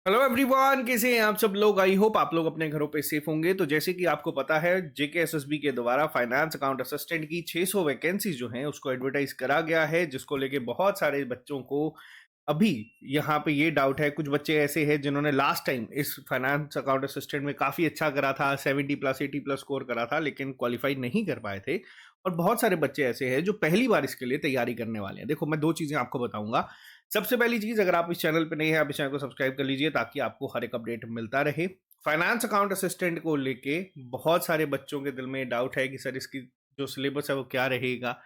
Hello everyone, कैसे हैं आप सब लोग। आई होप आप लोग अपने घरों पे सेफ होंगे। तो जैसे कि आपको पता है, जेकेएसएसबी के द्वारा फाइनेंस अकाउंट असिस्टेंट की 600 वैकेंसी जो हैं उसको एडवर्टाइज करा गया है, जिसको लेके बहुत सारे बच्चों को अभी यहाँ पे ये डाउट है। कुछ बच्चे ऐसे हैं जिन्होंने लास्ट टाइम इस फाइनेंस अकाउंट असिस्टेंट में काफी अच्छा करा था, 70+ 80+ स्कोर करा था, लेकिन क्वालिफाई नहीं कर पाए थे। और बहुत सारे बच्चे ऐसे हैं जो पहली बार इसके लिए तैयारी करने वाले हैं। देखो, मैं दो चीजें आपको बताऊंगा। सबसे पहली चीज, अगर आप इस चैनल पे नए हैं, आप इस चैनल को सब्सक्राइब कर लीजिए ताकि आपको हर एक अपडेट मिलता रहे। फाइनेंस अकाउंट असिस्टेंट को लेके बहुत सारे बच्चों के दिल में डाउट है कि सर इसकी जो सिलेबस है वो क्या रहेगा।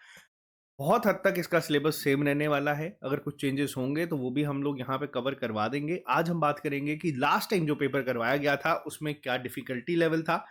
बहुत हद तक इसका सिलेबस सेम रहने वाला है। अगर कुछ चेंजेस होंगे तो वो भी हम लोग यहाँ पे कवर करवा देंगे। आज हम बात करेंगे कि लास्ट टाइम जो पेपर करवाया गया था उसमें क्या डिफिकल्टी लेवल था,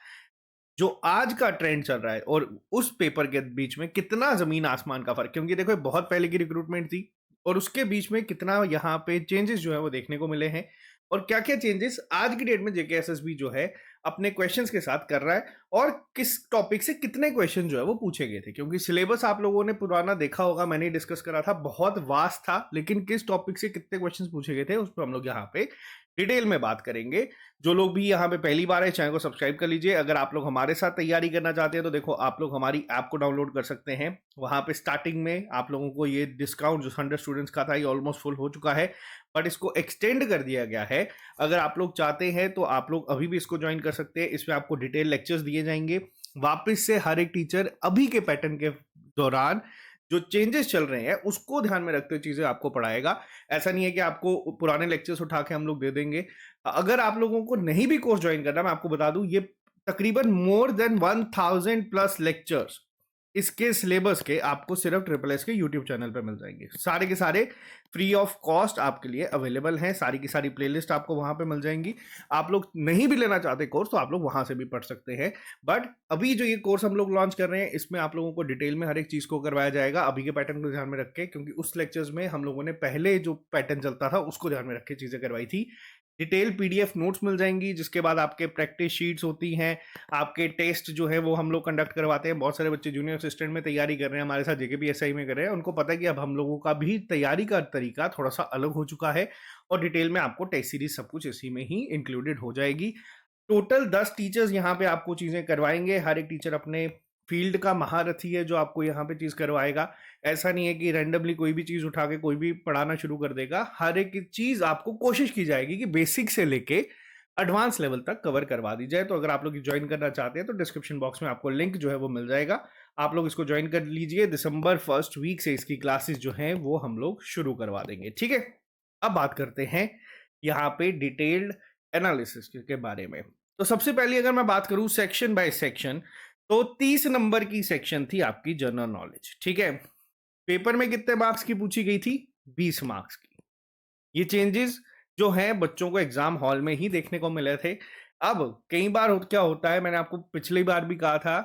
जो आज का ट्रेंड चल रहा है, और उस पेपर के बीच में कितना जमीन आसमान का फर्क। क्योंकि देखो, ये बहुत पहले की रिक्रूटमेंट थी और उसके बीच में कितना यहाँ पे चेंजेस जो है वो देखने को मिले हैं, और क्या क्या चेंजेस आज की डेट में जेकेएसएसबी जो है अपने क्वेश्चंस के साथ कर रहा है, और किस टॉपिक से कितने क्वेश्चन जो है वो पूछे गए थे। क्योंकि सिलेबस आप लोगों ने पुराना देखा होगा, मैंने डिस्कस करा था, बहुत वास्ट था, लेकिन किस टॉपिक से कितने क्वेश्चन पूछे गए थे उस पर हम लोग यहाँ पे डिटेल में बात करेंगे। जो लोग भी यहाँ पे पहली बार है, चैनल को सब्सक्राइब कर लीजिए। अगर आप लोग हमारे साथ तैयारी करना चाहते हैं तो देखो, आप लोग हमारी ऐप को डाउनलोड कर सकते हैं। वहां पे स्टार्टिंग में आप लोगों को ये डिस्काउंट जो 100 स्टूडेंट्स का था, ये ऑलमोस्ट फुल हो चुका है, बट इसको एक्सटेंड कर दिया गया है। अगर आप लोग चाहते हैं तो आप लोग अभी भी इसको ज्वाइन कर सकते हैं। इसमें आपको डिटेल लेक्चर्स दिए जाएंगे वापस से। हर एक टीचर अभी के पैटर्न के दौरान जो चेंजेस चल रहे हैं उसको ध्यान में रखते हुए चीजें आपको पढ़ाएगा। ऐसा नहीं है कि आपको पुराने लेक्चर्स उठा के हम लोग दे देंगे। अगर आप लोगों को नहीं भी कोर्स ज्वाइन करना, मैं आपको बता दूं, ये तकरीबन मोर देन 1000+ लेक्चर्स इसके सिलेबस के आपको सिर्फ ट्रिपल एस के यूट्यूब चैनल पे मिल जाएंगे। सारे के सारे फ्री ऑफ कॉस्ट आपके लिए अवेलेबल हैं। सारी की सारी प्लेलिस्ट आपको वहां पे मिल जाएंगी। आप लोग नहीं भी लेना चाहते कोर्स तो आप लोग वहां से भी पढ़ सकते हैं। बट अभी जो ये कोर्स हम लोग लॉन्च कर रहे हैं, इसमें आप लोगों को डिटेल में हर एक चीज को करवाया जाएगा, अभी के पैटर्न को ध्यान में रख के। क्योंकि उस लेक्चर्स में हम लोगों ने पहले जो पैटर्न चलता था उसको ध्यान में रख के चीजें करवाई थी। डिटेल पीडीएफ नोट्स मिल जाएंगी, जिसके बाद आपके प्रैक्टिस शीट्स होती हैं, आपके टेस्ट जो है वो हम लोग कंडक्ट करवाते हैं। बहुत सारे बच्चे जूनियर असिस्टेंट में तैयारी कर रहे हैं, हमारे साथ जेकेपीएसआई में कर रहे हैं। उनको पता है कि अब हम लोगों का भी तैयारी का तरीका थोड़ा सा अलग हो चुका है, और डिटेल में आपको टेस्ट सीरीज सब कुछ इसी में ही इंक्लूडेड हो जाएगी। टोटल 10 टीचर्स यहाँ पे आपको चीजें करवाएंगे। हर एक टीचर अपने फील्ड का महारथी है जो आपको यहाँ पे चीज करवाएगा। ऐसा नहीं है कि रैंडमली कोई भी चीज उठा के कोई भी पढ़ाना शुरू कर देगा। हर एक चीज आपको कोशिश की जाएगी कि बेसिक से लेके एडवांस लेवल तक कवर करवा दी जाए। तो अगर आप लोग ज्वाइन करना चाहते हैं तो डिस्क्रिप्शन बॉक्स में आपको लिंक जो है वो मिल जाएगा। आप लोग इसको ज्वाइन कर लीजिए। दिसंबर फर्स्ट वीक से इसकी क्लासेस जो हैं वो हम लोग शुरू करवा देंगे, ठीक है। अब बात करते हैं यहाँ पे डिटेल्ड एनालिसिस के बारे में। तो सबसे पहले अगर मैं बात करूं सेक्शन बाय सेक्शन, तो 30 नंबर की सेक्शन थी आपकी जनरल नॉलेज, ठीक है। पेपर में कितने मार्क्स की पूछी गई थी? 20 मार्क्स की। ये चेंजेस जो हैं बच्चों को एग्जाम हॉल में ही देखने को मिले थे। अब कई बार क्या होता है, मैंने आपको पिछली बार भी कहा था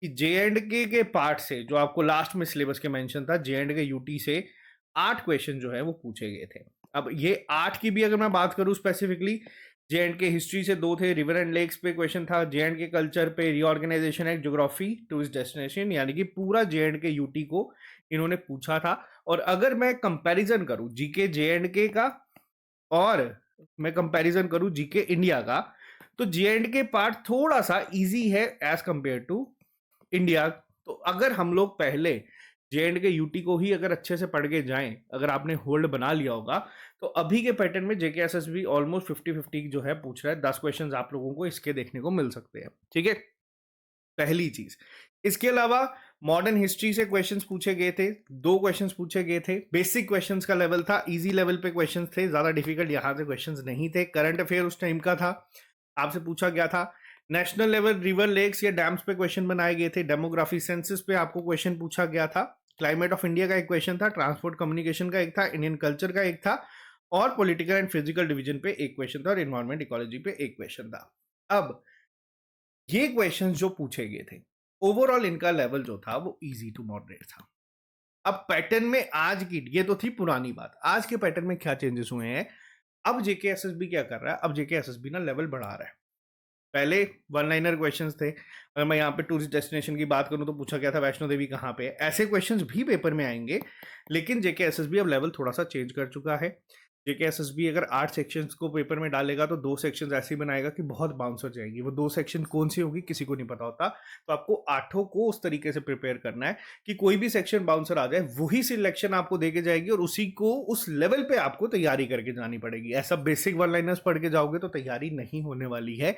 कि जे एंड के पार्ट से, जो आपको लास्ट में सिलेबस के मेंशन था, जे एंड के यूटी से 8 क्वेश्चन जो है वो पूछे गए थे। अब ये 8 की भी अगर मैं बात करूं specifically, J and K history से 2 थे, रिवर एंड लेक्स पे क्वेश्चन था, जे एंड के कल्चर पे, reorganisation and geography tourist destination, यानी कि पूरा जे एंड के यूटी को इन्होंने पूछा था। और अगर मैं कंपैरिजन करूं जीके जे एंड के का, और मैं कंपैरिजन करूं जीके इंडिया का, तो जे एंड के पार्ट थोड़ा सा इजी है एज कंपेयर टू इंडिया। तो अगर हम लोग पहले जे एंड के यूटी को ही अगर अच्छे से पढ़ के जाएं, अगर आपने होल्ड बना लिया होगा, तो अभी के पैटर्न में जेके एसएसबी ऑलमोस्ट 50-50 जो है पूछ रहा है। 10 क्वेश्चंस आप लोगों को इसके देखने को मिल सकते हैं, ठीक है। पहली चीज। इसके अलावा मॉडर्न हिस्ट्री से क्वेश्चंस पूछे गए थे, 2 क्वेश्चंस पूछे गए थे। बेसिक क्वेश्चंस का लेवल था, इजी लेवल पे क्वेश्चंस थे, ज्यादा डिफिकल्ट यहां से क्वेश्चंस नहीं थे। करंट अफेयर उस टाइम का था, आपसे पूछा गया था। नेशनल लेवल रिवर लेक्स या डैम्स पे क्वेश्चन बनाए गए थे। डेमोग्राफी सेंसस पे आपको क्वेश्चन पूछा गया था। क्लाइमेट ऑफ इंडिया का एक क्वेश्चन था, ट्रांसपोर्ट कम्युनिकेशन का एक था, इंडियन कल्चर का एक था, और पॉलिटिकल एंड फिजिकल डिवीजन पे एक क्वेश्चन था, और इन्वायरमेंट इकोलॉजी पे एक क्वेश्चन था। अब ये क्वेश्चंस जो पूछे गए थे, ओवरऑल इनका लेवल जो था वो इजी टू मॉडरेट था। अब पैटर्न में आज की, ये तो थी पुरानी बात, आज के पैटर्न में क्या चेंजेस हुए हैं। अब जेके एसएसबी क्या कर रहा है, अब जेके एसएसबी ना लेवल बढ़ा रहा है। पहले वन लाइनर क्वेश्चंस थे। अगर मैं यहाँ पे टूरिस्ट डेस्टिनेशन की बात करूँ तो पूछा गया था वैष्णो देवी कहाँ पे है। ऐसे क्वेश्चंस भी पेपर में आएंगे, लेकिन जेके एसएसबी अब लेवल थोड़ा सा चेंज कर चुका है। जेके एसएसबी अगर 8 सेक्शंस को पेपर में डालेगा तो 2 सेक्शंस ऐसे ही बनाएगा कि बहुत बाउंस हो जाएगी। वो 2 सेक्शन कौन सी होगी किसी को नहीं पता होता। तो आपको आठों को उस तरीके से प्रिपेयर करना है कि कोई भी सेक्शन बाउंसर आ जाए, वही सिलेक्शन आपको देके जाएगी और उसी को उस लेवल पे आपको तैयारी करके जानी पड़ेगी। ऐसा बेसिक वन लाइनर्स पढ़ के जाओगे तो तैयारी नहीं होने वाली है।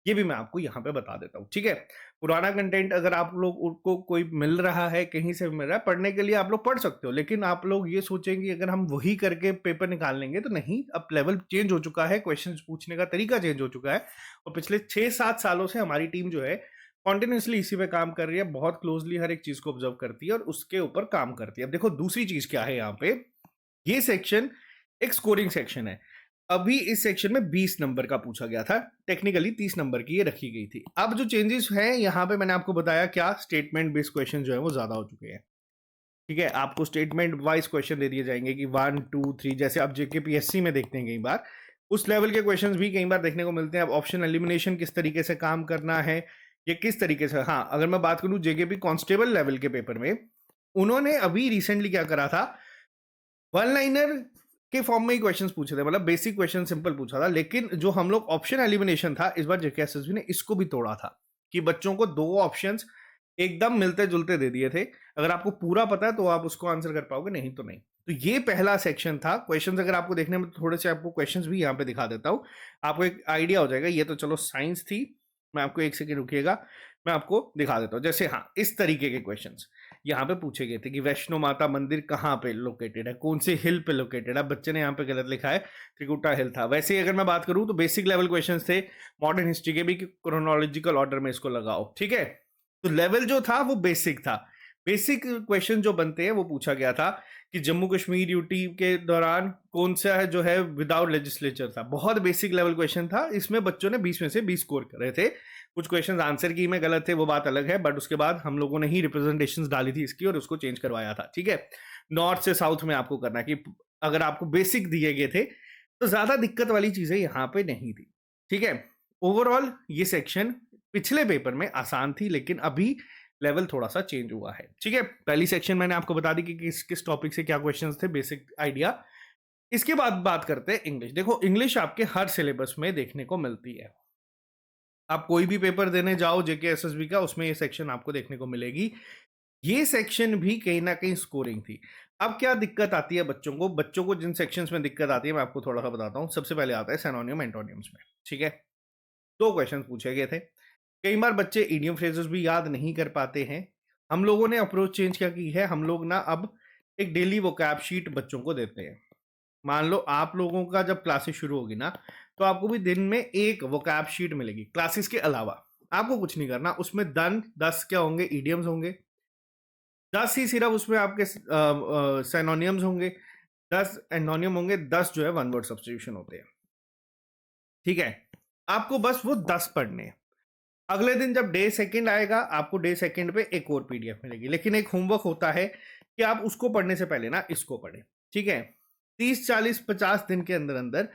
ये भी मैं आपको यहाँ पे बता देता हूँ, ठीक है। पुराना कंटेंट अगर आप लोग को कोई मिल रहा है, कहीं से मिल रहा है, पढ़ने के लिए आप लोग पढ़ सकते हो, लेकिन आप लोग ये सोचेंगे अगर हम वही करके पेपर निकाल लेंगे तो नहीं। अब लेवल चेंज हो चुका है, क्वेश्चंस पूछने का तरीका चेंज हो चुका है और पिछले 6-7 सालों से हमारी टीम जो है कॉन्टिन्यूसली इसी पे काम कर रही है, बहुत क्लोजली हर एक चीज को ऑब्जर्व करती है और उसके ऊपर काम करती है। अब देखो दूसरी चीज क्या है यहाँ पे, ये सेक्शन एक स्कोरिंग सेक्शन है। अभी इस सेक्शन में 20 नंबर का पूछा गया था, टेक्निकली 30 नंबर की ये रखी गई थी। अब जो चेंजेस हैं यहाँ पे मैंने आपको बताया क्या, स्टेटमेंट बेस्ड क्वेश्चन जो है वो ज्यादा हो चुके हैं, ठीक है। आपको स्टेटमेंट वाइज क्वेश्चन दे दिए जाएंगे कि 1 2 3, जैसे आप जेकेपीएससी में देखते हैं कई बार उस लेवल के क्वेश्चंस भी कई बार देखने को मिलते हैं। अब ऑप्शन एलिमिनेशन किस तरीके से काम करना है, ये किस तरीके से, हाँ अगर मैं बात करूं जेकेपी कांस्टेबल लेवल के पेपर में, उन्होंने अभी रिसेंटली क्या करा था, वन लाइनर के फॉर्म में ही क्वेश्चंस पूछे थे, मतलब बेसिक क्वेश्चन सिंपल पूछा था। लेकिन जो हम लोग ऑप्शन एलिमिनेशन था इस बार जेकेएसएसबी ने इसको भी तोड़ा था कि बच्चों को 2 ऑप्शंस एकदम मिलते जुलते दे दिए थे। अगर आपको पूरा पता है तो आप उसको आंसर कर पाओगे, नहीं तो नहीं। तो ये पहला सेक्शन था। क्वेश्चंस अगर आपको देखने में, तो थोड़े से आपको क्वेश्चंस भी यहाँ पे दिखा देता हूँ, आपको एक आइडिया हो जाएगा। ये तो चलो साइंस थी, मैं आपको एक सेकेंड रुकिएगा, मैं आपको दिखा देता हूँ। जैसे हाँ, इस तरीके के क्वेश्चंस यहाँ पे पूछे गए थे कि वैष्णो माता मंदिर कहाँ पे लोकेटेड है, कौन से हिल पे लोकेटेड है। बच्चे ने यहाँ पे गलत लिखा है, त्रिकुटा हिल था। वैसे ही अगर मैं बात करूँ तो बेसिक लेवल क्वेश्चंस थे मॉडर्न हिस्ट्री के भी, क्रोनोलॉजिकल ऑर्डर में इसको लगाओ, ठीक है। तो लेवल जो था वो बेसिक था। बेसिक क्वेश्चन जो बनते हैं वो पूछा गया था कि जम्मू कश्मीर यूटी के दौरान कौन सा है जो है विदाउट लेजिस्लेचर था। बहुत बेसिक लेवल क्वेश्चन था, इसमें बच्चों ने 20 में से 20 स्कोर कर रहे थे। कुछ क्वेश्चन आंसर की में गलत थे, वो बात अलग है, बट उसके बाद हम लोगों ने ही रिप्रेजेंटेशन डाली थी इसकी और उसको चेंज करवाया था, ठीक है। नॉर्थ से साउथ में आपको करना कि अगर आपको बेसिक दिए गए थे तो ज्यादा दिक्कत वाली चीजें यहाँ पे नहीं थी, ठीक है। ओवरऑल ये सेक्शन पिछले पेपर में आसान थी, लेकिन अभी लेवल थोड़ा सा चेंज हुआ है, ठीक है। पहली सेक्शन मैंने आपको बता दी कि किस किस टॉपिक से क्या क्वेश्चंस थे, बेसिक आइडिया। इसके बाद बात करते हैं इंग्लिश। देखो इंग्लिश आपके हर सिलेबस में देखने को मिलती है, आप कोई भी पेपर देने जाओ जेके एसएसबी का, उसमें ये सेक्शन आपको देखने को मिलेगी। ये सेक्शन भी कहीं ना कहीं स्कोरिंग थी। अब क्या दिक्कत आती है बच्चों को जिन सेक्शंस में दिक्कत आती है मैं आपको थोड़ा सा बताता हूँ। सबसे पहले आता है सिनोनिम एंटोनिम्स में, ठीक है। 2 क्वेश्चन पूछे गए थे। कई बार बच्चे इडियम फ्रेजेस भी याद नहीं कर पाते हैं। हम लोगों ने अप्रोच चेंज क्या की है, हम लोग ना अब एक डेली वोकैब शीट बच्चों को देते हैं। मान लो आप लोगों का जब क्लासेस शुरू होगी ना, तो आपको भी दिन में एक वोकैब शीट मिलेगी क्लासेस के अलावा। आपको कुछ नहीं करना, उसमें 10 क्या होंगे, इडियम्स होंगे। 10 ही सिर्फ उसमें आपके सिनोनियम्स होंगे, 10 एंटोनियम होंगे, 10 जो है वन वर्ड सब्स्टिट्यूशन होते हैं, ठीक है। आपको बस वो 10 पढ़ने हैं। अगले दिन जब डे सेकंड आएगा, आपको डे सेकंड पे एक और पीडीएफ मिलेगी, लेकिन एक होमवर्क होता है कि आप उसको पढ़ने से पहले ना इसको पढ़ें, ठीक है। 30 40 50 दिन के अंदर अंदर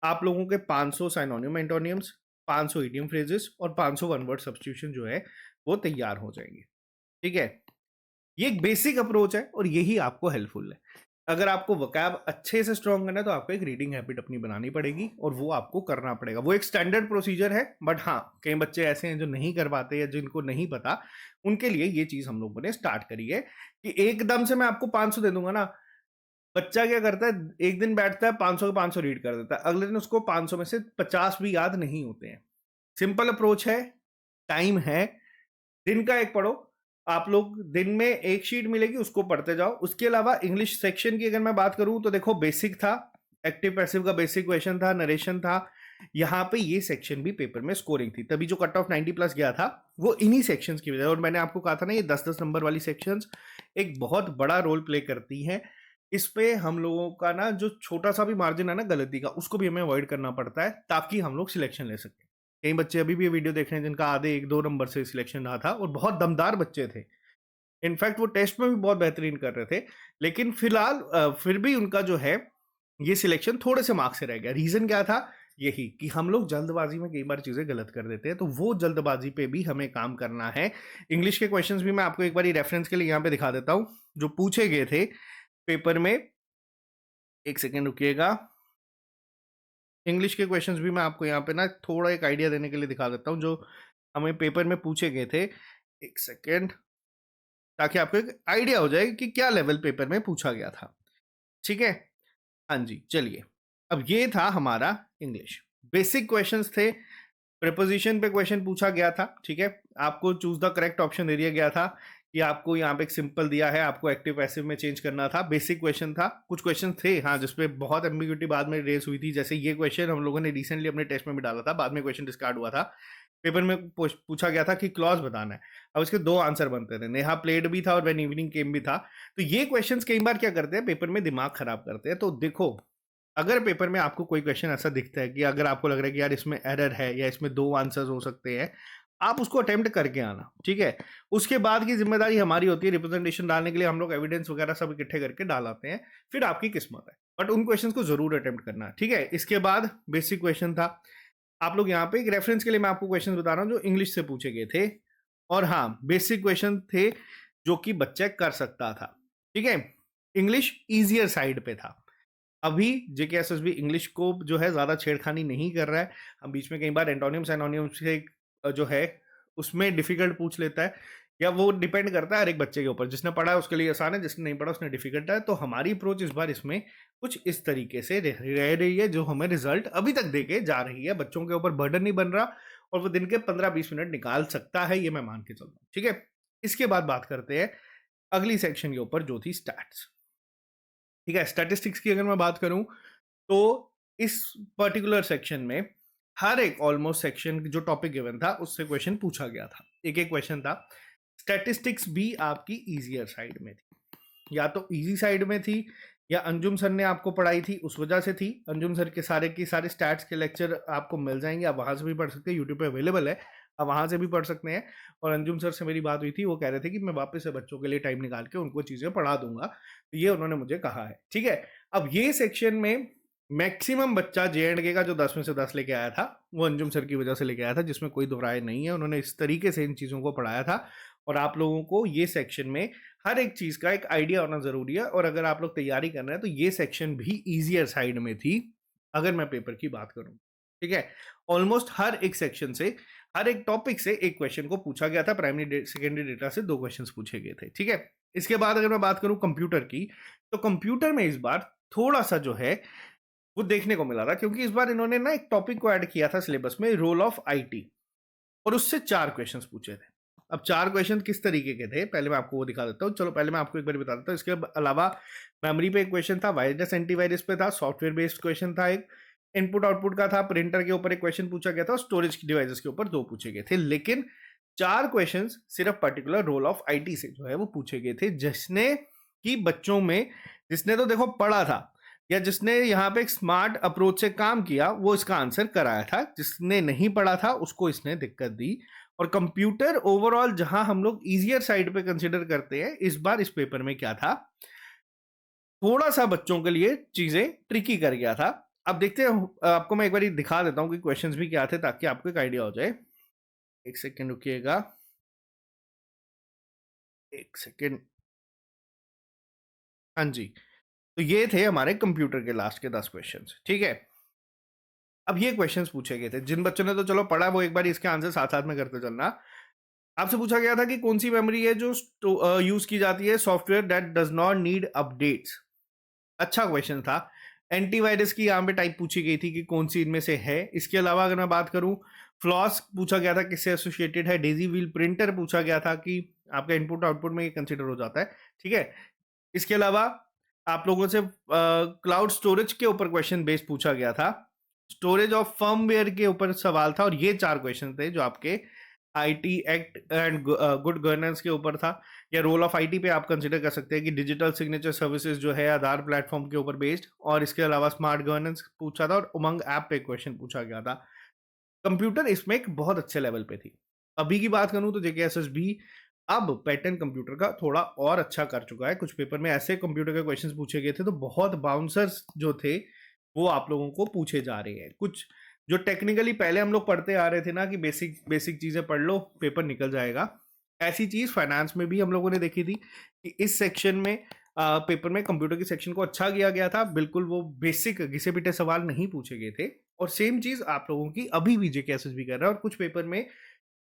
आप लोगों के 500 साइनोनियम एंटोनियम्स, 500 इडियम फ्रेजेस और 500 वन वर्ड सब्स्टिट्यूशन जो है वो तैयार हो जाएंगे, ठीक है। ये एक बेसिक अप्रोच है और यही आपको हेल्पफुल है। अगर आपको वोकैब अच्छे से स्ट्रॉन्ग करना है तो आपको एक रीडिंग हैबिट अपनी बनानी पड़ेगी और वो आपको करना पड़ेगा। वो एक स्टैंडर्ड प्रोसीजर है, बट हाँ कई बच्चे ऐसे हैं जो नहीं कर पाते या जिनको नहीं पता, उनके लिए ये चीज हम लोगों ने स्टार्ट करी है कि एकदम से मैं आपको 500 दे दूंगा ना, बच्चा क्या करता है, एक दिन बैठता है 500 के 500 रीड कर देता है, अगले दिन उसको 500 में से 50 भी याद नहीं होते हैं। सिंपल अप्रोच है, टाइम है, दिन का एक पढ़ो। आप लोग दिन में एक शीट मिलेगी, उसको पढ़ते जाओ। उसके अलावा इंग्लिश सेक्शन की अगर मैं बात करूं तो देखो बेसिक था, एक्टिव पैसिव का बेसिक क्वेश्चन था, नरेशन था। यहाँ पे ये सेक्शन भी पेपर में स्कोरिंग थी, तभी जो कट ऑफ 90 प्लस गया था वो इन्हीं सेक्शंस की वजह। और मैंने आपको कहा था ना, ये 10-10 नंबर वाली सेक्शंस एक बहुत बड़ा रोल प्ले करती हैं। इस पे हम लोगों का ना जो छोटा सा भी मार्जिन है ना गलती का, उसको भी हमें अवॉइड करना पड़ता है ताकि हम लोग सिलेक्शन ले सकें। कई बच्चे अभी भी ये वीडियो देख रहे हैं जिनका आधे 1-2 नंबर से सिलेक्शन रहा था और बहुत दमदार बच्चे थे। इनफैक्ट वो टेस्ट में भी बहुत बेहतरीन कर रहे थे, लेकिन फिलहाल फिर भी उनका जो है ये सिलेक्शन थोड़े से मार्क्स से रह गया। रीजन क्या था, यही कि हम लोग जल्दबाजी में कई बार चीजें गलत कर देते हैं, तो वो जल्दबाजी पे भी हमें काम करना है। इंग्लिश के क्वेश्चंस भी मैं आपको एक बार रेफरेंस के लिए यहाँ पे दिखा देता हूँ जो पूछे गए थे पेपर में। एक सेकेंड रुकिएगा। इंग्लिश के क्वेश्चंस भी मैं आपको यहाँ पे ना थोड़ा एक आइडिया देने के लिए दिखा देता हूँ, जो हमें पेपर में पूछे गए थे। एक सेकेंड, ताकि आपको एक आइडिया हो जाए कि क्या लेवल पेपर में पूछा गया था। ठीक है, हाँ जी, चलिए। अब ये था हमारा इंग्लिश, बेसिक क्वेश्चंस थे। प्रीपोजिशन पे क्वेश्चन पूछा गया था। ठीक है, आपको चूज द करेक्ट ऑप्शन दे दिया गया था कि आपको यहाँ पे एक सिंपल दिया है, आपको एक्टिव पैसिव में चेंज करना था। बेसिक क्वेश्चन था। कुछ क्वेश्चन थे हाँ जिसपे बहुत एम्बिग्यूटी बाद में रेस हुई थी, जैसे ये क्वेश्चन हम लोगों ने रिसेंटली अपने टेस्ट में भी डाला था, बाद में क्वेश्चन डिस्कार्ड हुआ था। पेपर में पूछा गया था कि क्लॉज बताना है। अब इसके दो आंसर बनते थे, नेहा प्लेड भी था और व्हेन इवनिंग केम भी था। तो ये क्वेश्चंस कई बार क्या करते हैं, पेपर में दिमाग खराब करते हैं। तो देखो, अगर पेपर में आपको कोई क्वेश्चन ऐसा दिखता है कि अगर आपको लग रहा है कि यार इसमें एरर है या इसमें दो आंसर्स हो सकते हैं, आप उसको अटेम्प्ट करके आना। ठीक है, उसके बाद की जिम्मेदारी हमारी होती है रिप्रेजेंटेशन डालने के लिए। हम लोग एविडेंस वगैरह सब इकट्ठे करके डाल आते हैं, फिर आपकी किस्मत है। बट उन क्वेश्चंस को जरूर अटेम्प्ट करना। ठीक है, इसके बाद बेसिक क्वेश्चन था। आप लोग यहाँ पे एक रेफरेंस के लिए मैं आपको क्वेश्चन बता रहा हूँ जो इंग्लिश से पूछे गए थे, और हाँ बेसिक क्वेश्चन थे जो कि बच्चा कर सकता था। ठीक है, इंग्लिश इजियर साइड पे था। अभी जेकेएसएसबी इंग्लिश को जो है ज्यादा छेड़खानी नहीं कर रहा है। हम बीच में कई बार एंटोनिम्स एनोनिम्स से जो है उसमें डिफिकल्ट पूछ लेता है, या वो डिपेंड करता है हर एक बच्चे के ऊपर। जिसने पढ़ा है उसके लिए आसान है, जिसने नहीं पढ़ा उसने डिफिकल्ट है। तो हमारी अप्रोच इस बार इसमें कुछ इस तरीके से रह रही है, जो हमें रिजल्ट अभी तक देके जा रही है। बच्चों के ऊपर बर्डन नहीं बन रहा, और वो दिन के 15-20 मिनट निकाल सकता है, ये मैं मान के चल रहा हूँ। ठीक है, इसके बाद बात करते हैं अगली सेक्शन के ऊपर जो थी स्टैट्स। ठीक है, स्टैटिस्टिक्स की अगर मैं बात करूं तो इस पर्टिकुलर सेक्शन में हर एक ऑलमोस्ट सेक्शन जो टॉपिक गिवन था उससे क्वेश्चन पूछा गया था। एक एक क्वेश्चन था। स्टैटिस्टिक्स भी आपकी इजियर साइड में थी, या तो इजी साइड में थी, या अंजुम सर ने आपको पढ़ाई थी उस वजह से थी। अंजुम सर के सारे स्टैट्स के लेक्चर आपको मिल जाएंगे, आप वहां से भी पढ़ सकते हैं, यूट्यूब पे अवेलेबल है, आप वहां से भी पढ़ सकते हैं। और अंजुम सर से मेरी बात हुई थी, वो कह रहे थे कि मैं वापस से बच्चों के लिए टाइम निकाल के उनको चीजें पढ़ा दूंगा, तो ये उन्होंने मुझे कहा है। ठीक है, अब ये सेक्शन में मैक्सिमम बच्चा JNK का जो 10 में से 10 लेके आया था, वो अंजुम सर की वजह से लेके आया था, जिसमें कोई दो राय नहीं है। उन्होंने इस तरीके से इन चीजों को पढ़ाया था, और आप लोगों को ये सेक्शन में हर एक चीज का एक आइडिया होना जरूरी है। और अगर आप लोग तैयारी कर रहे हैं तो ये सेक्शन भी इजियर साइड में थी, अगर मैं पेपर की बात करूं। ठीक है, ऑलमोस्ट हर एक सेक्शन से, हर एक टॉपिक से एक क्वेश्चन को पूछा गया था। प्राइमरी सेकेंडरी डेटा से 2 क्वेश्चन पूछे गए थे। ठीक है, इसके बाद अगर मैं बात करूं कंप्यूटर की, तो कंप्यूटर में इस बार थोड़ा सा जो है वो देखने को मिला था, क्योंकि इस बार इन्होंने ना एक टॉपिक को ऐड किया था सिलेबस में, रोल ऑफ आईटी, और उससे 4 क्वेश्चंस पूछे थे। अब 4 क्वेश्चन किस तरीके के थे पहले मैं आपको वो दिखा देता हूँ। चलो पहले मैं आपको एक बार बता देता हूँ। इसके अलावा मेमोरी पे एक क्वेश्चन था, वायरस एंटीवायरस पे था, सॉफ्टवेयर बेस्ड क्वेश्चन था, एक इनपुट आउटपुट का था, प्रिंटर के ऊपर एक क्वेश्चन पूछा गया था, और स्टोरेज डिवाइसेस के ऊपर 2 पूछे गए थे। लेकिन 4 क्वेश्चन सिर्फ पर्टिकुलर रोल ऑफ आईटी से जो है वो पूछे गए थे, जिसने कि बच्चों में जिसने तो देखो पढ़ा था, या जिसने यहाँ पे एक स्मार्ट अप्रोच से काम किया, वो इसका आंसर कराया था। जिसने नहीं पढ़ा था उसको इसने दिक्कत दी। और कंप्यूटर ओवरऑल जहां हम लोग इजियर साइड पे कंसिडर करते हैं, इस बार इस पेपर में क्या था, थोड़ा सा बच्चों के लिए चीजें ट्रिकी कर गया था। अब देखते हैं, आपको मैं एक बार दिखा देता हूं कि क्वेश्चंस भी क्या थे, ताकि आपको एक आइडिया हो जाए। एक सेकेंड रुकिएगा, एक सेकेंड। हाँ जी, तो ये थे हमारे कंप्यूटर के लास्ट के 10 क्वेश्चंस। ठीक है, अब ये क्वेश्चंस पूछे गए थे। जिन बच्चों ने तो चलो पढ़ा, वो एक बार इसके आंसर साथ साथ में करते चलना। आपसे पूछा गया था कि कौन सी मेमोरी है जो यूज की जाती है software that does not need updates. अच्छा क्वेश्चन था। एंटीवायरस की यहाँ पे टाइप पूछी गई थी कि कौन सी इनमें से है। इसके अलावा अगर मैं बात करूं, फ्लॉस पूछा गया था किससे एसोसिएटेड है। डेजी व्हील प्रिंटर पूछा गया था कि आपका इनपुट आउटपुट में ये कंसिडर हो जाता है। ठीक है, इसके अलावा आप लोगों से क्लाउड स्टोरेज के ऊपर क्वेश्चन बेस पूछा गया था। स्टोरेज ऑफ फर्मवेयर के ऊपर सवाल था, और ये 4 क्वेश्चन थे जो आपके IT act and good governance के ऊपर था। या रोल ऑफ आईटी पे आप कंसिडर कर सकते हैं कि डिजिटल सिग्नेचर सर्विसेज जो है आधार प्लेटफॉर्म के ऊपर बेस्ड। और इसके अलावा स्मार्ट गवर्नेंस पूछा था, और उमंग ऐप पे क्वेश्चन पूछा गया था। कंप्यूटर इसमें एक बहुत अच्छे लेवल पे थी। अभी की बात करूं तो जेकेएसएसबी अब पैटर्न कंप्यूटर का थोड़ा और अच्छा कर चुका है। कुछ पेपर में ऐसे कंप्यूटर के क्वेश्चंस पूछे गए थे, तो बहुत बाउंसर्स जो थे वो आप लोगों को पूछे जा रहे हैं। कुछ जो टेक्निकली पहले हम लोग पढ़ते आ रहे थे ना कि बेसिक बेसिक चीजें पढ़ लो पेपर निकल जाएगा, ऐसी चीज फाइनेंस में भी हम लोगों ने देखी थी कि इस सेक्शन में पेपर में कंप्यूटर की सेक्शन को अच्छा किया गया था। बिल्कुल वो बेसिक घिसे पिटे सवाल नहीं पूछे गए थे, और सेम चीज़ आप लोगों की अभी भी जेके एसएसबी कर रहा है, और कुछ पेपर में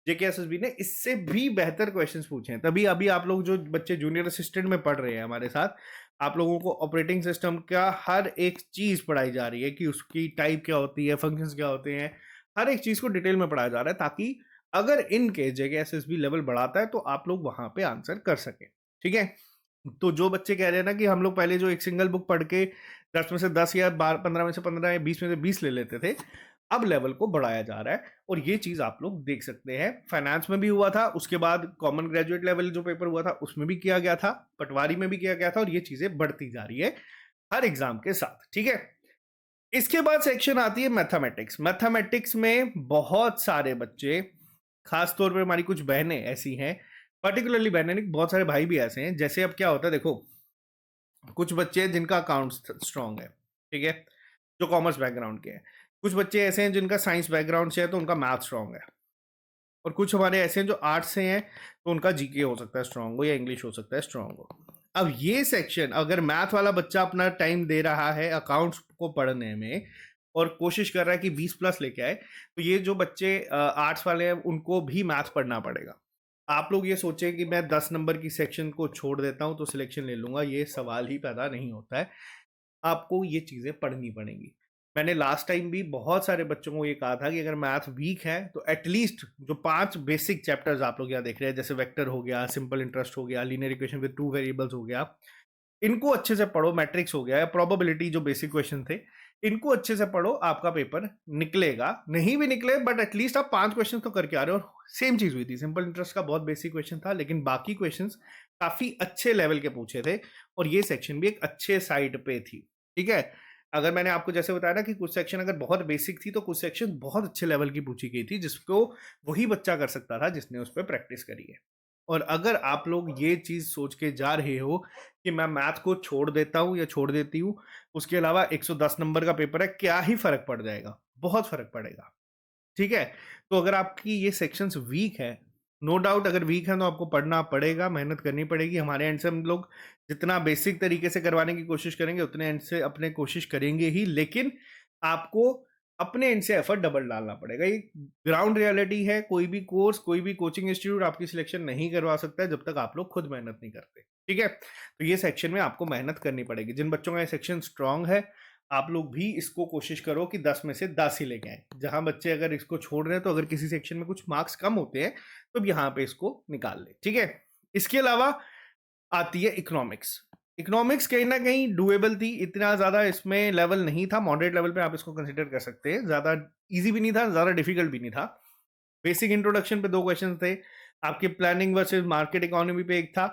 जेके एसएसबी ने इससे भी बेहतर क्वेश्चंस पूछे हैं। तभी अभी आप लोग जो बच्चे जूनियर असिस्टेंट में पढ़ रहे हैं हमारे साथ, आप लोगों को ऑपरेटिंग सिस्टम का हर एक चीज़ पढ़ाई जा रही है कि उसकी टाइप क्या होती है, फंक्शंस क्या होते हैं, हर एक चीज़ को डिटेल में पढ़ाया जा रहा है, ताकि अगर इनके जेके एसएसबी लेवल बढ़ाता है तो आप लोग वहां पे आंसर कर सकें। ठीक है, तो जो बच्चे कह रहे हैं ना कि हम लोग पहले जो एक सिंगल बुक पढ़ के 10 में से 10 या 12 15 में से 15 या 20 में से 20 ले लेते थे, अब लेवल को बढ़ाया जा रहा है। और ये चीज आप लोग देख सकते हैं, फाइनेंस में भी हुआ था, उसके बाद कॉमन ग्रेजुएट लेवल जो पेपर हुआ था उसमें भी किया गया था, पटवारी में भी किया गया था, और ये चीजें बढ़ती जा रही है हर एग्जाम के साथ। ठीक है, इसके बाद सेक्शन आती है मैथमेटिक्स। मैथमेटिक्स में बहुत सारे बच्चे, खासतौर पर हमारी कुछ बहनें ऐसी हैं, पर्टिकुलरली बहनें नहीं, बहुत सारे भाई भी ऐसे हैं। जैसे अब क्या होता है, देखो कुछ बच्चे जिनका अकाउंट स्ट्रांग है, ठीक है, जो कॉमर्स बैकग्राउंड के हैं, कुछ बच्चे ऐसे हैं जिनका साइंस बैकग्राउंड से है तो उनका मैथ स्ट्रांग है, और कुछ हमारे ऐसे हैं जो आर्ट्स से हैं तो उनका जीके हो सकता है स्ट्रांग हो, या इंग्लिश हो सकता है स्ट्रांग हो। अब ये सेक्शन, अगर मैथ वाला बच्चा अपना टाइम दे रहा है अकाउंट्स को पढ़ने में और कोशिश कर रहा है कि 20 प्लस लेके आए, तो ये जो बच्चे आर्ट्स वाले हैं उनको भी मैथ पढ़ना पड़ेगा। आप लोग ये सोचें कि मैं 10 नंबर की सेक्शन को छोड़ देता हूं तो सिलेक्शन ले लूंगा, ये सवाल ही पैदा नहीं होता है। आपको ये चीज़ें पढ़नी पड़ेंगी। मैंने लास्ट टाइम भी बहुत सारे बच्चों को ये कहा था कि अगर मैथ वीक है तो एटलीस्ट जो 5 बेसिक चैप्टर्स आप लोग यहाँ देख रहे हैं, जैसे वेक्टर हो गया, सिंपल इंटरेस्ट हो गया, लीनियर इक्वेशन विद 2 वेरिएबल्स हो गया, इनको अच्छे से पढ़ो। मैट्रिक्स हो गया, या प्रोबेबिलिटी जो बेसिक क्वेश्चन थे, इनको अच्छे से पढ़ो, आपका पेपर निकलेगा। नहीं भी निकले बट एटलीस्ट आप 5 क्वेश्चन तो करके आ रहे हो। और सेम चीज हुई थी, सिंपल इंटरेस्ट का बहुत बेसिक क्वेश्चन था, लेकिन बाकी क्वेश्चंस काफी अच्छे लेवल के पूछे थे, और ये सेक्शन भी एक अच्छे साइड पे थी। ठीक है, अगर मैंने आपको जैसे बताया ना कि कुछ सेक्शन अगर बहुत बेसिक थी तो कुछ सेक्शन बहुत अच्छे लेवल की पूछी गई थी, जिसको वही बच्चा कर सकता था जिसने उस पर प्रैक्टिस करी है। और अगर आप लोग ये चीज सोच के जा रहे हो कि मैं मैथ को छोड़ देता हूं या छोड़ देती हूँ, उसके अलावा 110 नंबर का पेपर है, क्या ही फर्क पड़ जाएगा, बहुत फर्क पड़ेगा। ठीक है, तो अगर आपकी ये सेक्शंस वीक है, नो डाउट अगर वीक है तो आपको पढ़ना पड़ेगा, मेहनत करनी पड़ेगी। हमारे एंड से हम लोग जितना बेसिक तरीके से करवाने की कोशिश करेंगे उतने एंड से अपने कोशिश करेंगे ही, लेकिन आपको अपने एंड से एफर्ट डबल डालना पड़ेगा। ये ग्राउंड रियलिटी है, कोई भी कोर्स, कोई भी कोचिंग इंस्टीट्यूट आपकी सिलेक्शन नहीं करवा सकता है जब तक आप लोग खुद मेहनत नहीं करते। ठीक है, तो ये सेक्शन में आपको मेहनत करनी पड़ेगी। जिन बच्चों का ये सेक्शन स्ट्रांग है, आप लोग भी इसको कोशिश करो कि 10 में से 10 ही लेके आए। जहां बच्चे अगर इसको छोड़ रहे हैं तो अगर किसी सेक्शन में कुछ मार्क्स कम होते हैं तो यहाँ पे इसको निकाल ले। ठीक है, इसके अलावा आती है इकोनॉमिक्स। इकोनॉमिक्स कहीं ना कहीं डुएबल थी, इतना ज्यादा इसमें लेवल नहीं था, मॉडरेट लेवल पे आप इसको कंसिडर कर सकते हैं। ज्यादा इजी भी नहीं था, ज्यादा डिफिकल्ट भी नहीं था। बेसिक इंट्रोडक्शन पे 2 क्वेश्चन थे, आपके प्लानिंग वर्सेस मार्केट इकोनॉमी पे एक था,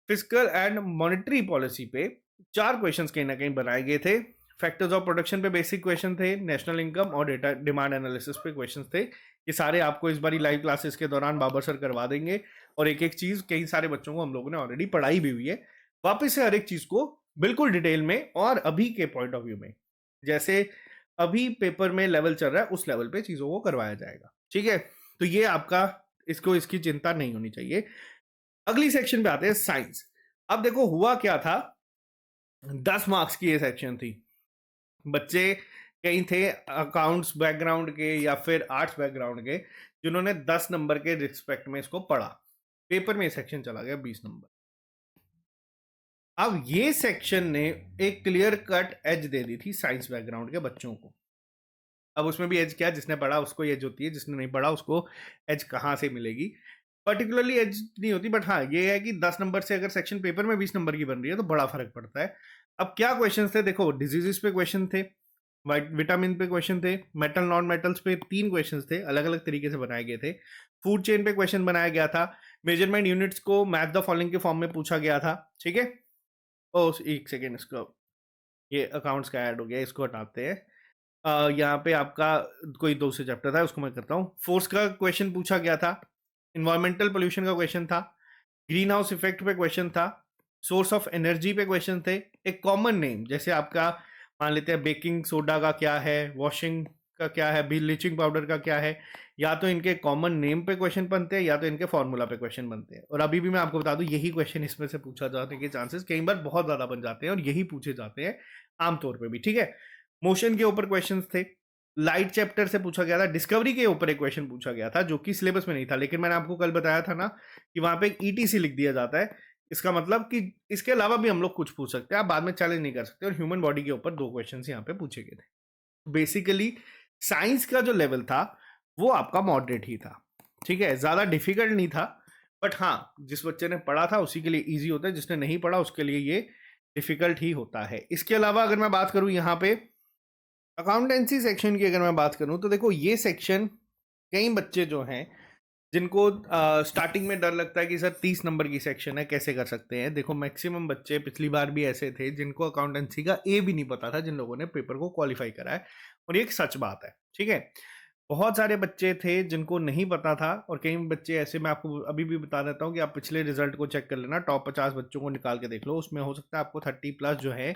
फिजिकल एंड मॉनेटरी पॉलिसी पे 4 क्वेश्चंस कहीं ना कहीं बनाए गए थे, फैक्टर्स ऑफ प्रोडक्शन पे बेसिक क्वेश्चन थे, नेशनल इनकम और डेटा डिमांड एनालिसिस पे क्वेश्चन थे। ये सारे आपको इस बारी लाइव क्लासेस के दौरान बाबर सर करवा देंगे, और एक एक चीज कई सारे बच्चों को हम लोगों ने ऑलरेडी पढ़ाई भी हुई है। वापिस से हर एक चीज को बिल्कुल डिटेल में और अभी के पॉइंट ऑफ व्यू में, जैसे अभी पेपर में लेवल चल रहा है उस लेवल पे चीजों को करवाया जाएगा। ठीक है, तो ये आपका, इसको इसकी चिंता नहीं होनी चाहिए। अगली सेक्शन पे आते हैं साइंस। अब देखो हुआ क्या था, 10 मार्क्स की ये सेक्शन थी। बच्चे कई थे अकाउंट्स बैकग्राउंड के या फिर आर्ट्स बैकग्राउंड के, जिन्होंने 10 नंबर के रिस्पेक्ट में इसको पढ़ा। पेपर में ये सेक्शन चला गया 20 नंबर। अब ये सेक्शन ने एक क्लियर कट एज दे दी थी साइंस बैकग्राउंड के बच्चों को। अब उसमें भी एज क्या, जिसने पढ़ा उसको एज होती है, जिसने नहीं पढ़ा उसको एज कहाँ से मिलेगी, पर्टिकुलरली एज नहीं होती। बट हाँ ये है कि 10 नंबर से अगर सेक्शन पेपर में 20 नंबर की बन रही है तो बड़ा फर्क पड़ता है। अब क्या क्वेश्चन थे, देखो डिजीजेस पे क्वेश्चन थे, विटामिन पे क्वेश्चन थे, मेटल नॉन मेटल्स पे 3 क्वेश्चन थे, अलग अलग तरीके से बनाए गए थे। फूड चेन पे क्वेश्चन बनाया गया था, मेजरमेंट यूनिट्स को मैथ द फॉलोइंग के फॉर्म में पूछा गया था। ठीक है, ओ एक सेकेंड, इसको ये अकाउंट्स का ऐड हो गया, इसको हटाते हैं। यहाँ पे आपका कोई दूसरे चैप्टर था, उसको मैं करता हूँ। फोर्स का क्वेश्चन पूछा गया था, इन्वायरमेंटल पोल्यूशन का क्वेश्चन था, ग्रीन हाउस इफेक्ट पे क्वेश्चन था, सोर्स ऑफ एनर्जी पे क्वेश्चन थे, एक कॉमन नेम जैसे आपका मान लेते हैं बेकिंग सोडा का क्या है, वॉशिंग का क्या है, ब्लीचिंग पाउडर का क्या है, या तो इनके कॉमन नेम पे क्वेश्चन बनते हैं या तो इनके फॉर्मूला पे क्वेश्चन बनते हैं। और अभी भी मैं आपको बता दूं यही क्वेश्चन इसमें से पूछा जाने के चांसेस कई बार बहुत ज्यादा बन जाते हैं, और यही पूछे जाते हैं आमतौर पर भी। ठीक है, मोशन के ऊपर क्वेश्चंस थे, लाइट चैप्टर से पूछा गया था, डिस्कवरी के ऊपर एक क्वेश्चन पूछा गया था जो कि सिलेबस में नहीं था, लेकिन मैंने आपको कल बताया था ना कि वहां पे एक ईटीसी लिख दिया जाता है। इसका मतलब कि इसके अलावा भी हम लोग कुछ पूछ सकते हैं, आप बाद में चैलेंज नहीं कर सकते। और ह्यूमन बॉडी के ऊपर 2 क्वेश्चन यहाँ पे पूछे गए थे। बेसिकली साइंस का जो लेवल था वो आपका मॉडरेट ही था, ठीक है, ज्यादा डिफिकल्ट नहीं था। बट हाँ, जिस बच्चे ने पढ़ा था उसी के लिए इजी होता है, जिसने नहीं पढ़ा उसके लिए ये डिफिकल्ट ही होता है। इसके अलावा अगर मैं बात करूं यहाँ पे अकाउंटेंसी सेक्शन की, अगर मैं बात करूं तो देखो ये सेक्शन कई बच्चे जो हैं जिनको स्टार्टिंग में डर लगता है कि सर 30 नंबर की सेक्शन है कैसे कर सकते हैं। देखो मैक्सिमम बच्चे पिछली बार भी ऐसे थे जिनको अकाउंटेंसी का ए भी नहीं पता था, जिन लोगों ने पेपर को क्वालिफाई करा है, और ये एक सच बात है, ठीक है। बहुत सारे बच्चे थे जिनको नहीं पता था, और कई बच्चे ऐसे, मैं आपको अभी भी बता देता हूँ कि आप पिछले रिजल्ट को चेक कर लेना, टॉप 50 बच्चों को निकाल के देख लो, उसमें हो सकता है आपको 30+ जो है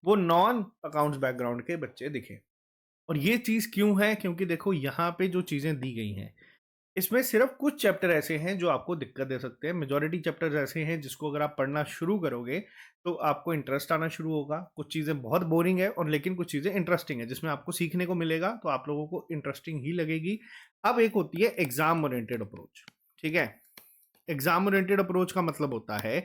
वो नॉन अकाउंट्स बैकग्राउंड के बच्चे दिखे। और ये चीज़ क्यों है? क्योंकि देखो यहाँ पे जो चीज़ें दी गई हैं इसमें सिर्फ कुछ चैप्टर ऐसे हैं जो आपको दिक्कत दे सकते हैं। मेजॉरिटी चैप्टर्स ऐसे हैं जिसको अगर आप पढ़ना शुरू करोगे तो आपको इंटरेस्ट आना शुरू होगा। कुछ चीज़ें बहुत बोरिंग है और लेकिन कुछ चीज़ें इंटरेस्टिंग है जिसमें आपको सीखने को मिलेगा, तो आप लोगों को इंटरेस्टिंग ही लगेगी। अब एक होती है एग्जाम ओरिएंटेड अप्रोच, ठीक है। एग्जाम ओरिएंटेड अप्रोच का मतलब होता है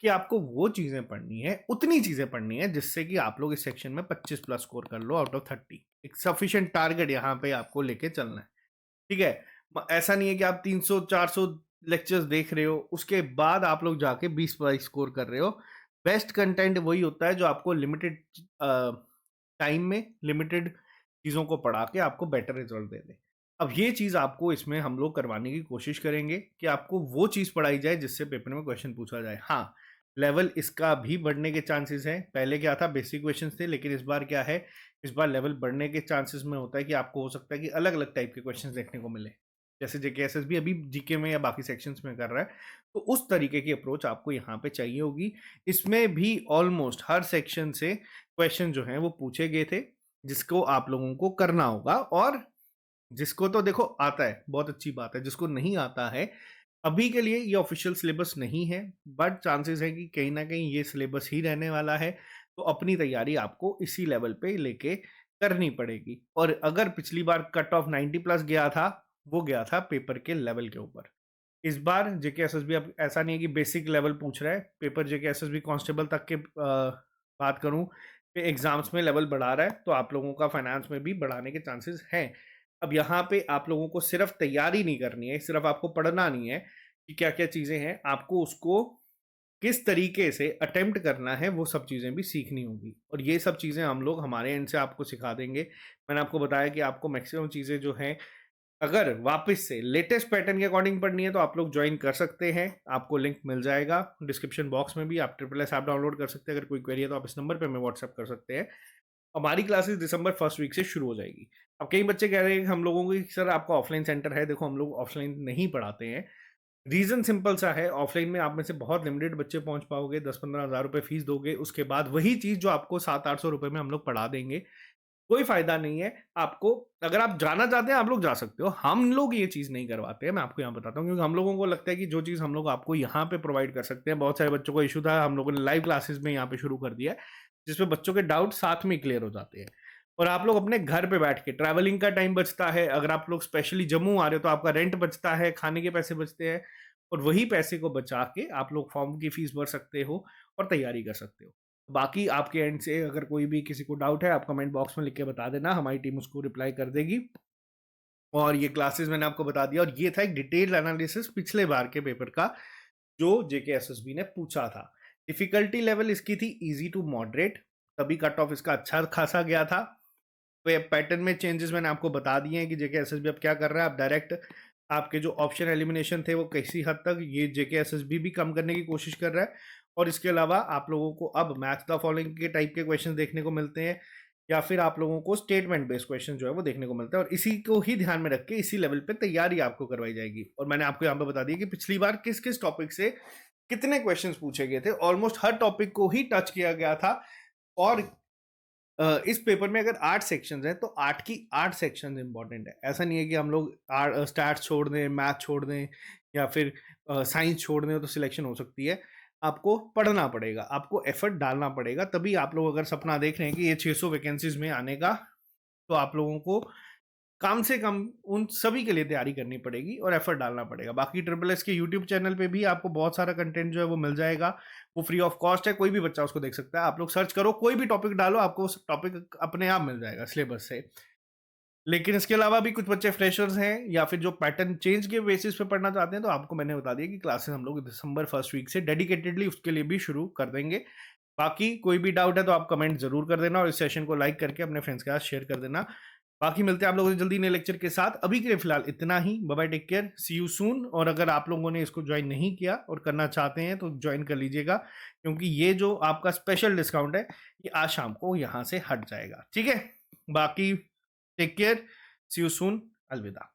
कि आपको वो चीज़ें पढ़नी है, उतनी चीज़ें पढ़नी है जिससे कि आप लोग इस सेक्शन में 25+ स्कोर कर लो आउट ऑफ 30। एक सफिशिएंट टारगेट यहाँ पे आपको लेके चलना है, ठीक है। ऐसा नहीं है कि आप 300-400 लेक्चर्स देख रहे हो उसके बाद आप लोग जाके 20-22 स्कोर कर रहे हो। बेस्ट कंटेंट वही होता है जो आपको लिमिटेड टाइम में लिमिटेड चीज़ों को पढ़ा के आपको बेटर रिजल्ट दे दे। अब ये चीज़ आपको इसमें हम लोग करवाने की कोशिश करेंगे कि आपको वो चीज़ पढ़ाई जाए जिससे पेपर में क्वेश्चन पूछा जाए। हाँ, लेवल इसका भी बढ़ने के चांसेस हैं। पहले क्या था, बेसिक क्वेश्चंस थे, लेकिन इस बार क्या है, इस बार लेवल बढ़ने के चांसेस में होता है कि आपको हो सकता है कि अलग अलग टाइप के क्वेश्चंस देखने को मिले, जैसे जेके एसएसबी अभी जीके में या बाकी सेक्शंस में कर रहा है, तो उस तरीके की अप्रोच आपको यहाँ पे चाहिए होगी। इसमें भी ऑलमोस्ट हर सेक्शन से क्वेश्चन जो हैं वो पूछे गए थे जिसको आप लोगों को करना होगा। और जिसको तो देखो आता है बहुत अच्छी बात है, जिसको नहीं आता है अभी के लिए ये ऑफिशियल सिलेबस नहीं है, बट चांसेस है कि कहीं ना कहीं ये सिलेबस ही रहने वाला है, तो अपनी तैयारी आपको इसी लेवल पे लेके करनी पड़ेगी। और अगर पिछली बार कट ऑफ 90+ गया था, वो गया था पेपर के लेवल के ऊपर। इस बार जेके एसएसबी अब ऐसा नहीं है कि बेसिक लेवल पूछ रहा है, पेपर जेके एसएसबी कांस्टेबल तक के बात करूं कि एग्जाम्स में लेवल बढ़ा रहा है, तो आप लोगों का फाइनेंस में भी बढ़ाने के चांसेस हैं। अब यहाँ पे आप लोगों को सिर्फ तैयारी नहीं करनी है, सिर्फ आपको पढ़ना नहीं है कि क्या क्या चीज़ें हैं, आपको उसको किस तरीके से अटेम्प्ट करना है वो सब चीज़ें भी सीखनी होगी। और ये सब चीज़ें हम लोग हमारे एंड से आपको सिखा देंगे। मैंने आपको बताया कि आपको मैक्सिमम चीज़ें जो हैं अगर वापस से लेटेस्ट पैटर्न के अकॉर्डिंग पढ़नी है तो आप लोग ज्वाइन कर सकते हैं, आपको लिंक मिल जाएगा डिस्क्रिप्शन बॉक्स में भी। आप SSS ऐप डाउनलोड कर सकते हैं, अगर कोई क्वेरी है तो आप इस नंबर पे हमें व्हाट्सएप कर सकते हैं। हमारी क्लासेस दिसंबर फर्स्ट वीक से शुरू हो जाएगी। अब कई बच्चे कह रहे हैं कि हम लोगों को कि सर आपका ऑफलाइन सेंटर है, देखो हम लोग ऑफलाइन नहीं पढ़ाते हैं। रीज़न सिंपल सा है, ऑफलाइन में आप में से बहुत लिमिटेड बच्चे पहुंच पाओगे, 10-15 हज़ार रुपये फीस दोगे, उसके बाद वही चीज़ जो आपको 700-800 रुपये में हम लोग पढ़ा देंगे, कोई फायदा नहीं है आपको। अगर आप जाना चाहते हैं आप लोग जा सकते हो, हम लोग ये चीज़ नहीं करवाते हैं, मैं आपको यहाँ बताता हूँ, क्योंकि हम लोगों को लगता है कि जो चीज़ हम लोग आपको यहाँ पे प्रोवाइड कर सकते हैं, बहुत सारे बच्चों को इशू था, हम लोगों ने लाइव क्लासेस में यहाँ पे शुरू कर दिया है जिसमें बच्चों के डाउट साथ में क्लियर हो जाते हैं, और आप लोग अपने घर पे बैठ के, ट्रैवलिंग का टाइम बचता है, अगर आप लोग स्पेशली जम्मू आ रहे हो तो आपका रेंट बचता है, खाने के पैसे बचते हैं, और वही पैसे को बचा के आप लोग फॉर्म की फीस भर सकते हो और तैयारी कर सकते हो। बाकी आपके एंड से अगर कोई भी किसी को डाउट है आप कमेंट बॉक्स में लिख के बता देना, हमारी टीम उसको रिप्लाई कर देगी। और ये क्लासेस मैंने आपको बता दिया, और ये था एक डिटेल्ड एनालिसिस पिछले बार के पेपर का जो जेके एसएसबी ने पूछा था। डिफिकल्टी लेवल इसकी थी इजी टू मॉडरेट, तभी कट ऑफ इसका अच्छा खासा गया था। पैटर्न में चेंजेस मैंने आपको बता दिए हैं कि जेके एसएसबी अब क्या कर रहा है, अब डायरेक्ट आपके जो ऑप्शन एलिमिनेशन थे वो किसी हद तक ये जेके एसएसबी भी कम करने की कोशिश कर रहा है। और इसके अलावा आप लोगों को अब मैथ द फॉलोइंग के टाइप के क्वेश्चन देखने को मिलते हैं, या फिर आप लोगों को स्टेटमेंट बेस्ड क्वेश्चन जो है वो देखने को मिलता है, और इसी को ही ध्यान में रख के इसी लेवल पे तैयारी आपको करवाई जाएगी। और मैंने आपको यहाँ पे बता दिया कि पिछली बार किस किस टॉपिक से कितने क्वेश्चंस पूछे गए थे, ऑलमोस्ट हर टॉपिक को ही टच किया गया था। और इस पेपर में अगर 8 सेक्शंस हैं तो 8 की 8 सेक्शंस इंपॉर्टेंट है। ऐसा नहीं है कि हम लोग स्टैट्स छोड़ दें, मैथ छोड़ दें, या फिर साइंस छोड़ दें तो सिलेक्शन हो सकती है। आपको पढ़ना पड़ेगा, आपको एफर्ट डालना पड़ेगा, तभी आप लोग अगर सपना देख रहे हैं कि ये 600 वैकेंसीज में आने का, तो आप लोगों को कम से कम उन सभी के लिए तैयारी करनी पड़ेगी और एफर्ट डालना पड़ेगा। बाकी ट्रिपल एस के यूट्यूब चैनल पे भी आपको बहुत सारा कंटेंट जो है वो मिल जाएगा, वो फ्री ऑफ कॉस्ट है, कोई भी बच्चा उसको देख सकता है। आप लोग सर्च करो, कोई भी टॉपिक डालो, आपको उस टॉपिक अपने आप मिल जाएगा सिलेबस से। लेकिन इसके अलावा भी कुछ बच्चे फ्रेशर्स हैं या फिर जो पैटर्न चेंज के बेसिस पे पढ़ना चाहते हैं, तो आपको मैंने बता दिया कि क्लासेस हम लोग दिसंबर फर्स्ट वीक से डेडिकेटेडली उसके लिए भी शुरू कर देंगे। बाकी कोई भी डाउट है तो आप कमेंट जरूर कर देना और इस सेशन को लाइक करके अपने फ्रेंड्स के साथ शेयर कर देना। बाकी मिलते हैं आप लोगों से जल्दी नए लेक्चर के साथ। अभी के लिए फिलहाल इतना ही। Bye bye, take care, see you soon. और अगर आप लोगों ने इसको ज्वाइन नहीं किया और करना चाहते हैं तो ज्वाइन कर लीजिएगा, क्योंकि ये जो आपका स्पेशल डिस्काउंट है ये आज शाम को यहाँ से हट जाएगा। ठीक है, बाकी take care, see you soon, अलविदा।